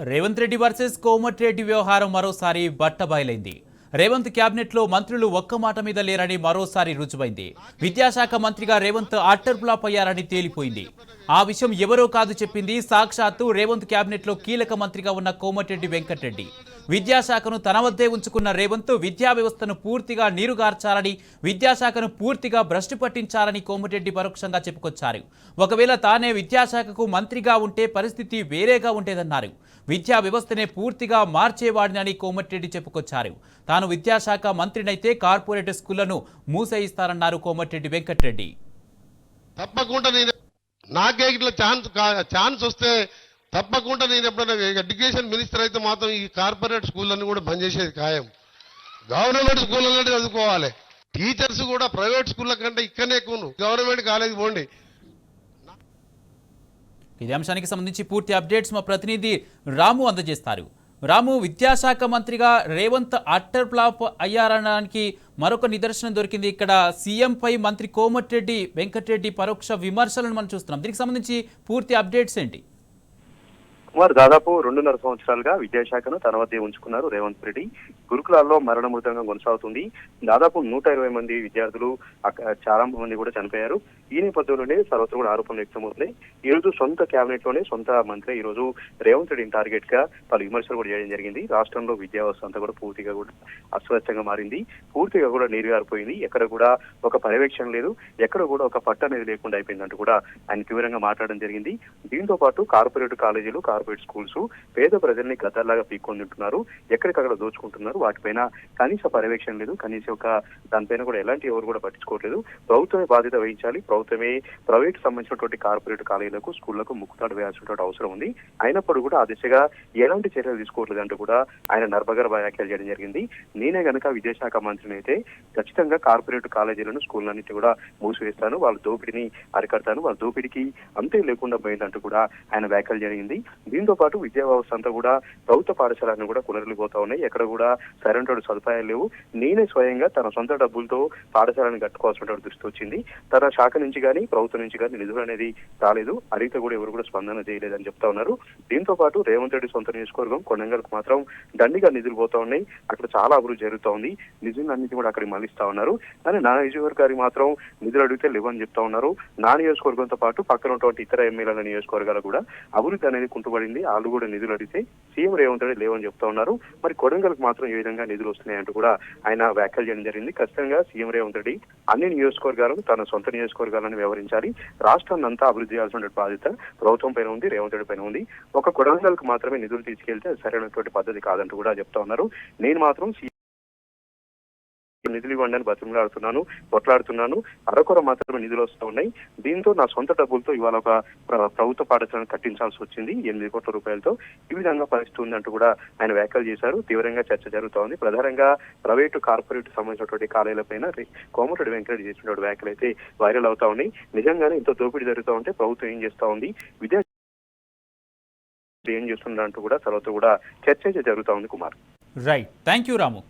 Revanth Reddy versus Komatireddy వ్యవహారం మరోసారి బట్టబయలైంది. Revanth cabinet లో మంత్రులు ఒక్క మాట మీద లేరని మరోసారి రుజువైంది. విద్యాశాఖ మంత్రిగా రేవంత్ అట్టర్ ఫ్లాప్ అయ్యారని తేలిపోయింది. ఆ విషయం ఎవరో కాదు చెప్పింది సాక్షాత్తు రేవంత్ క్యాబినెట్ లో కీలక మంత్రిగా ఉన్న కోమటిరెడ్డి వెంకటరెడ్డి. విద్యాశాఖను తన వద్దే ఉంచుకున్న రేవంత్ విద్యా వ్యవస్థను పూర్తిగా నీరుగార్చాలని, విద్యాశాఖను పూర్తిగా భ్రష్టు పట్టించాలని కోమటిరెడ్డి పరోక్షంగా చెప్పుకొచ్చారు. ఒకవేళ తానే విద్యాశాఖకు మంత్రిగా ఉంటే పరిస్థితి వేరేగా ఉండేదన్నారు. విద్యా వ్యవస్థనే పూర్తిగా మార్చేవాడినని కోమటిరెడ్డి చెప్పుకొచ్చారు. తాను విద్యాశాఖ మంత్రినైతే కార్పొరేట్ స్కూళ్లను మూసేయిస్తారన్నారు కోమటిరెడ్డి వెంకటరెడ్డి. తప్పకుండా నాకే ఇట్లా ఛాన్స్ వస్తే తప్పకుండా నేను ఎప్పుడైనా ఎడ్యుకేషన్ మినిస్టర్ అయితే మాత్రం ఈ కార్పొరేట్ స్కూళ్ళని కూడా బంద్ చేసేది ఖాయం. గవర్నమెంట్ స్కూళ్ళలో చదువుకోవాలి. టీచర్స్ కూడా ప్రైవేట్ స్కూళ్ళ కంటే ఇక్కడనే ఎక్కువ గవర్నమెంట్ కాలేజ్ పోండి. ఇదే అంశానికి సంబంధించి పూర్తి అప్డేట్స్ మా ప్రతినిధి రాము అందజేస్తారు. రాము, విద్యాశాఖ మంత్రిగా రేవంత్ అట్టర్ ఫ్లాప్ అయ్యారనడానికి మరొక నిదర్శనం దొరికింది. ఇక్కడ సీఎంపై మంత్రి కోమటిరెడ్డి వెంకటరెడ్డి పరోక్ష విమర్శలను మనం చూస్తున్నాం. దీనికి సంబంధించి పూర్తి అప్డేట్స్ ఏంటి? కుమార్, దాదాపు 2.5 సంవత్సరాలుగా విద్యాశాఖను తన వద్దే ఉంచుకున్నారు రేవంత్ రెడ్డి. గురుకులాల్లో మరణ మృతంగా కొనసాగుతుంది. దాదాపు 120 మంది విద్యార్థులు, చాలా మంది కూడా చనిపోయారు. ఈ నేపథ్యంలోనే సర్వత్ర కూడా ఆరోపణలు వ్యక్తమవుతున్నాయి. ఈ రోజు సొంత క్యాబినెట్ లోనే సొంత మంత్రి ఈ రోజు రేవంత్ రెడ్డిని టార్గెట్ గా పలు విమర్శలు కూడా చేయడం జరిగింది. రాష్ట్రంలో విద్యా వ్యవస్థ అంతా కూడా పూర్తిగా కూడా అస్వచ్ఛంగా మారింది, పూర్తిగా కూడా నీరుగారిపోయింది. ఎక్కడ కూడా ఒక పర్యవేక్షణ లేదు, ఎక్కడ కూడా ఒక పట్టు అనేది లేకుండా అయిపోయిందంటూ కూడా ఆయన తీవ్రంగా మాట్లాడడం జరిగింది. దీంతో పాటు కార్పొరేట్ కాలేజీలు, కార్పొరేట్ స్కూల్స్ పేద ప్రజల్ని గద్దర్లాగా పీక్కొని తింటున్నారు, ఎక్కడికక్కడ దోచుకుంటున్నారు. వాటిపైన కనీస పర్యవేక్షణ లేదు, కనీసం దానిపైన కూడా ఎలాంటి ఎవరు కూడా పట్టించుకోవట్లేదు. ప్రభుత్వమే బాధ్యత వహించాలి, ప్రభుత్వమే ప్రైవేట్ సంబంధించినటువంటి కార్పొరేట్ కాలేజీలకు, స్కూళ్లకు ముక్కుతాడు వేయాల్సినటువంటి అవసరం ఉంది. అయినప్పుడు కూడా ఆ దిశగా ఎలాంటి చర్యలు తీసుకోవట్లేదు అంటూ కూడా ఆయన నర్భగర్ వ్యాఖ్యలు చేయడం జరిగింది. నేనే గనక విద్యాశాఖ మంత్రిని అయితే ఖచ్చితంగా కార్పొరేట్ కాలేజీలను, స్కూళ్ళన్నింటి కూడా మూసివేస్తాను, వాళ్ళ దోపిడిని అరికడతాను, వాళ్ళ దోపిడికి అంతే లేకుండా పోయిందంటూ కూడా ఆయన వ్యాఖ్యలు జరిగింది. దీంతో పాటు విద్యా వ్యవస్థ అంతా కూడా ప్రభుత్వ పాఠశాలను కూడా కునరిల్లిపోతా ఉన్నాయి. ఎక్కడ కూడా సరైన సదుపాయాలు లేవు. నేనే స్వయంగా తన సొంత డబ్బులతో పాఠశాలను కట్టుకోవాల్సినటువంటి దృష్టి వచ్చింది. తన శాఖ నుంచి కానీ ప్రభుత్వం నుంచి కానీ నిధులు అనేది రాలేదు, అడిగితే కూడా ఎవరు కూడా స్పందన చేయలేదని చెప్తా ఉన్నారు. దీంతో పాటు రేవంత్ రెడ్డి సొంత నియోజకవర్గం కొడంగల్కు మాత్రం దండిగా నిధులు పోతా ఉన్నాయి. అక్కడ చాలా అభివృద్ధి జరుగుతూ ఉంది. నిధులన్నింటినీ కూడా అక్కడికి మళ్ళిస్తా ఉన్నారు. కానీ నా నియోజకవర్గానికి మాత్రం నిధులు అడిగితే లేవని చెప్తా ఉన్నారు. నా నియోజకవర్గంతో పాటు పక్కన ఉన్నటువంటి ఇతర ఎమ్మెల్యేల నియోజకవర్గాలు కూడా అభివృద్ధి అనేది కుంటుపడింది. వాళ్ళు కూడా నిధులు అడిగితే సీఎం రేవంత్ రెడ్డి లేవని చెప్తా ఉన్నారు. మరి కొడంగల్కి మాత్రం ఏ విధంగా నిధులు వస్తున్నాయంటూ కూడా ఆయన వ్యాఖ్యలు చేయడం జరిగింది. ఖచ్చితంగా సీఎం రేవంత్ రెడ్డి అన్ని నియోజకవర్గాలను తన సొంత నియోజకవర్గాలను వ్యవహరించాలి. రాష్ట్రాన్ని అంతా అభివృద్ధి చేయాల్సిన బాధ్యత ప్రభుత్వం పైన ఉంది, రేవంత్ రెడ్డి పైన ఉంది. ఒక కొడంగల్కి మాత్రమే నిధులు తీసుకెళ్తే సరైనటువంటి పద్ధతి కాదంటూ కూడా చెప్తా ఉన్నారు. నేను మాత్రం నిధులు ఇవ్వండి అని బతిమలాడుతున్నాను, కొట్లాడుతున్నాను, అరకొర మాత్రమే నిధులు వస్తూ ఉన్నాయి. దీంతో నా సొంత డబ్బులతో ఇవాళ ఒక ప్రభుత్వ పాఠశాలను కట్టించాల్సి వచ్చింది 8 కోట్ల రూపాయలతో. ఈ విధంగా పరిస్థితి ఉందంటూ కూడా ఆయన వ్యాఖ్యలు చేశారు. తీవ్రంగా చర్చ జరుగుతూ ఉంది. ప్రధానంగా ప్రైవేటు, కార్పొరేట్ సంబంధించినటువంటి కాలేజీలపైన కోమటిరెడ్డి వెంకటరెడ్డి చేసినటువంటి వ్యాఖ్యలు అయితే వైరల్ అవుతా ఉన్నాయి. నిజంగానే ఇంత దోపిడీ జరుగుతూ ఉంటే ప్రభుత్వం ఏం చేస్తా ఉంది, విద్యా ఏం చేస్తుందంటూ కూడా సర్వత్ర కూడా చర్చ జరుగుతూ ఉంది. Kumar, right, thank you Ramu.